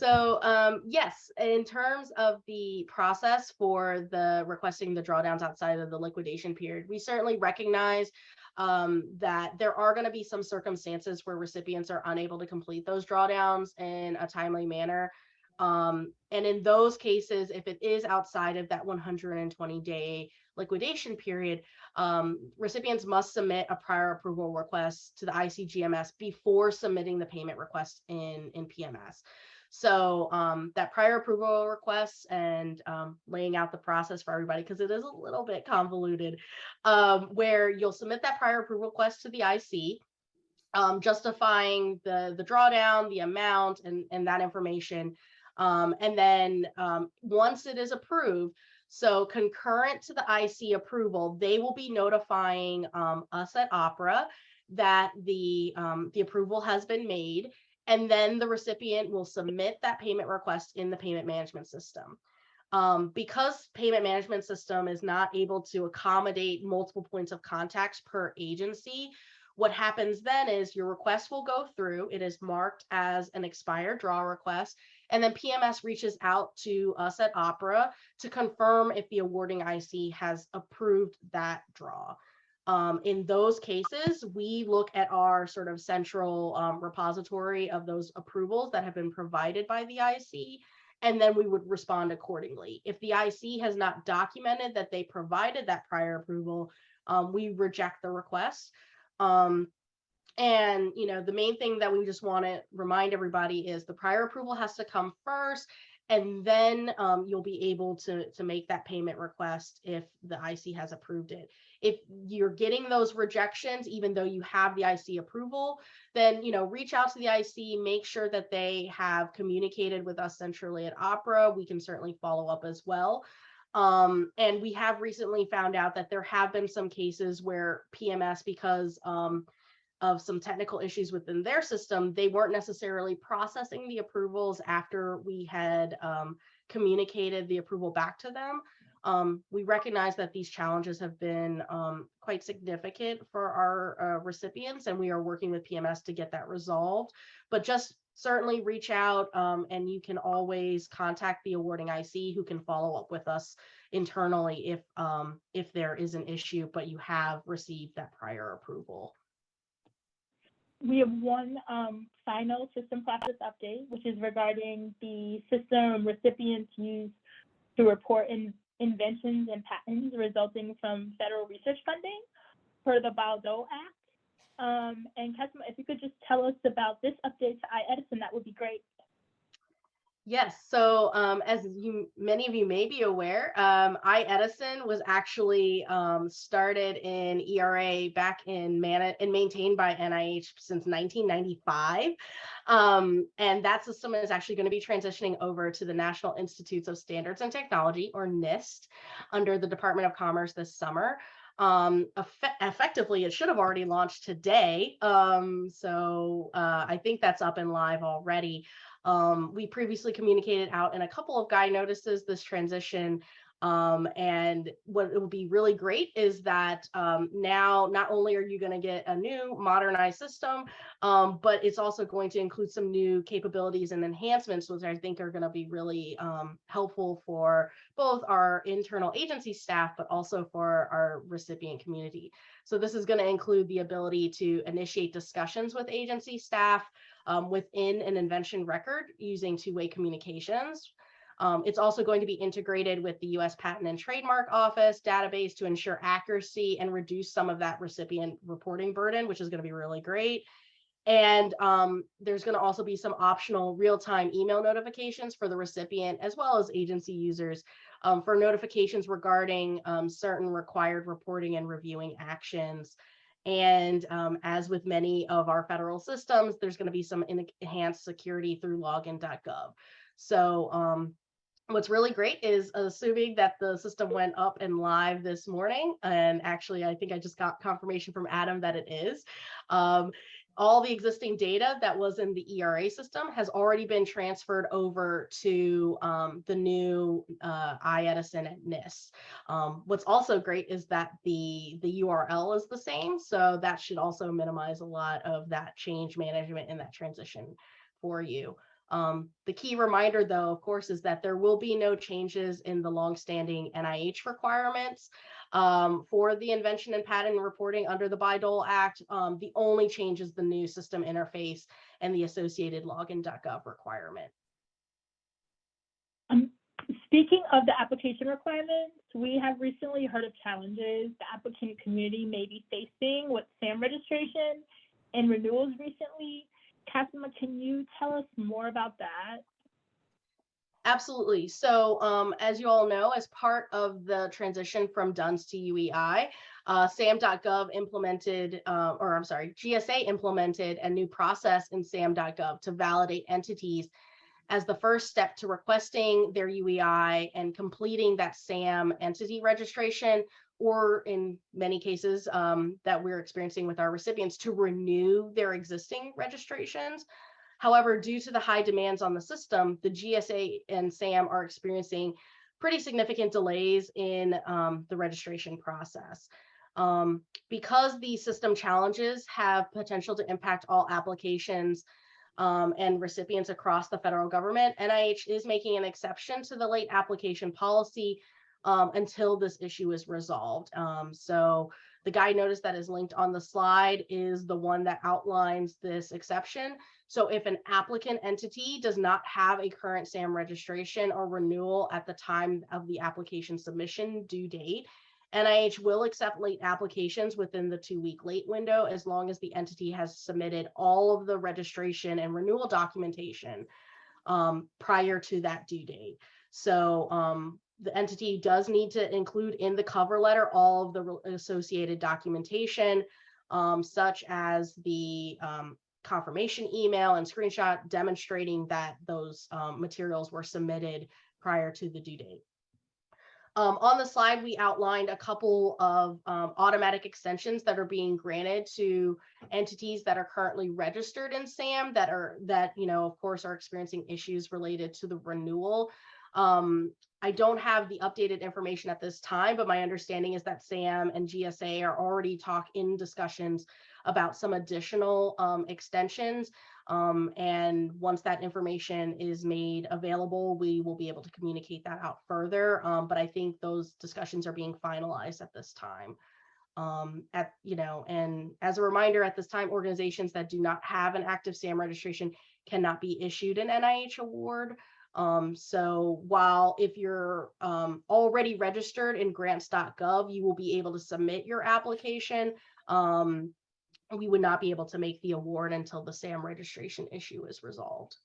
Yes, in terms of the process for the requesting the drawdowns outside of the liquidation period, we certainly recognize that there are going to be some circumstances where recipients are unable to complete those drawdowns in a timely manner. And in those cases, if it is outside of that 120-day liquidation period, recipients must submit a prior approval request to the ICGMS before submitting the payment request in PMS. So that prior approval request and laying out the process for everybody, because it is a little bit convoluted, where you'll submit that prior approval request to the IC, justifying the drawdown, the amount, and that information. And then once it is approved, so concurrent to the IC approval, they will be notifying us at Opera that the approval has been made, and then the recipient will submit that payment request in the payment management system. Because payment management system is not able to accommodate multiple points of contacts per agency, what happens then is your request will go through. It is marked as an expired draw request, and then PMS reaches out to us at Opera to confirm if the awarding IC has approved that draw. In those cases, we look at our sort of central repository of those approvals that have been provided by the IC, and then we would respond accordingly. If the IC has not documented that they provided that prior approval, we reject the request. And the main thing that we just want to remind everybody is the prior approval has to come first, and then you'll be able to make that payment request if the IC has approved it. If you're getting those rejections, even though you have the IC approval, then reach out to the IC, make sure that they have communicated with us centrally at Opera. We can certainly follow up as well. And we have recently found out that there have been some cases where PMS, because of some technical issues within their system, they weren't necessarily processing the approvals after we had communicated the approval back to them. We recognize that these challenges have been quite significant for our recipients, and we are working with PMS to get that resolved. But just certainly reach out, and you can always contact the awarding IC, who can follow up with us internally if there is an issue, but you have received that prior approval. We have one final system process update, which is regarding the system recipients use to report inventions and patents resulting from federal research funding per the Bayh-Dole Act. And Kasima, if you could just tell us about this update to iEdison, that would be great. Yes, so as many of you may be aware, iEdison was actually started in ERA back and maintained by NIH since 1995. And that system is actually going to be transitioning over to the National Institutes of Standards and Technology, or NIST, under the Department of Commerce this summer. Effectively, it should have already launched today. So I think that's up and live already. We previously communicated out in a couple of guide notices this transition, and what it will be really great is that now not only are you going to get a new modernized system, but it's also going to include some new capabilities and enhancements, which I think are going to be really helpful for both our internal agency staff, but also for our recipient community. So this is going to include the ability to initiate discussions with agency staff within an invention record using two-way communications. It's also going to be integrated with the U.S. Patent and Trademark Office database to ensure accuracy and reduce some of that recipient reporting burden, which is going to be really great. And there's going to also be some optional real-time email notifications for the recipient as well as agency users for notifications regarding certain required reporting and reviewing actions. And as with many of our federal systems, there's going to be some enhanced security through login.gov. So what's really great is, assuming that the system went up and live this morning, and actually I think I just got confirmation from Adam that it is, all the existing data that was in the ERA system has already been transferred over to the new iEdison at NIST. What's also great is that the URL is the same, so that should also minimize a lot of that change management and that transition for you. The key reminder, though, of course, is that there will be no changes in the longstanding NIH requirements for the invention and patent reporting under the Bayh-Dole Act. The only change is the new system interface and the associated login.gov requirement. Speaking of the application requirements, we have recently heard of challenges the applicant community may be facing with SAM registration and renewals recently. Kasima, can you tell us more about that? Absolutely. So as you all know, as part of the transition from DUNS to UEI, SAM.gov implemented, GSA implemented a new process in SAM.gov to validate entities as the first step to requesting their UEI and completing that SAM entity registration, or in many cases that we're experiencing with our recipients, to renew their existing registrations. However, due to the high demands on the system, the GSA and SAM are experiencing pretty significant delays in the registration process. Because the system challenges have potential to impact all applications and recipients across the federal government, NIH is making an exception to the late application policy until this issue is resolved. So the guide notice that is linked on the slide is the one that outlines this exception. So if an applicant entity does not have a current SAM registration or renewal at the time of the application submission due date, NIH will accept late applications within the 2-week late window as long as the entity has submitted all of the registration and renewal documentation prior to that due date. So the entity does need to include in the cover letter all of the associated documentation, such as the confirmation email and screenshot demonstrating that those materials were submitted prior to the due date. On the slide, we outlined a couple of automatic extensions that are being granted to entities that are currently registered in SAM that of course are experiencing issues related to the renewal. I don't have the updated information at this time, but my understanding is that SAM and GSA are already in discussions about some additional extensions. And once that information is made available, we will be able to communicate that out further. But I think those discussions are being finalized at this time. And as a reminder, at this time, organizations that do not have an active SAM registration cannot be issued an NIH award. So while if you're already registered in grants.gov, you will be able to submit your application. We would not be able to make the award until the SAM registration issue is resolved.